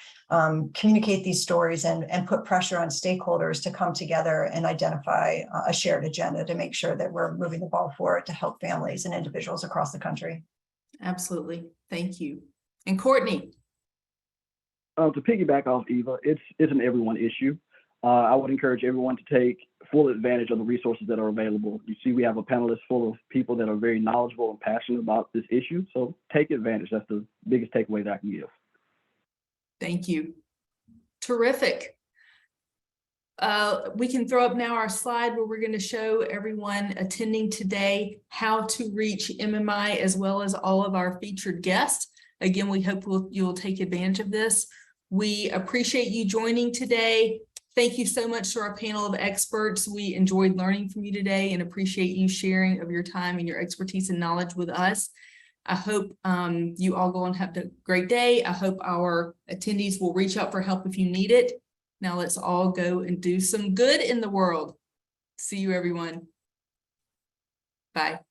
communicate these stories and put pressure on stakeholders to come together and identify a shared agenda to make sure that we're moving the ball forward to help families and individuals across the country. Absolutely. Thank you. And Courtney? To piggyback off Eva, it's an everyone issue. I would encourage everyone to take full advantage of the resources that are available. You see, we have a panelist full of people that are very knowledgeable and passionate about this issue. So take advantage. That's the biggest takeaway that I can give. Thank you. Terrific. We can throw up now our slide where we're going to show everyone attending today how to reach MMI as well as all of our featured guests. Again, we hope you'll take advantage of this. We appreciate you joining today. Thank you so much to our panel of experts. We enjoyed learning from you today and appreciate you sharing of your time and your expertise and knowledge with us. I hope you all go and have a great day. I hope our attendees will reach out for help if you need it. Now let's all go and do some good in the world. See you, everyone. Bye.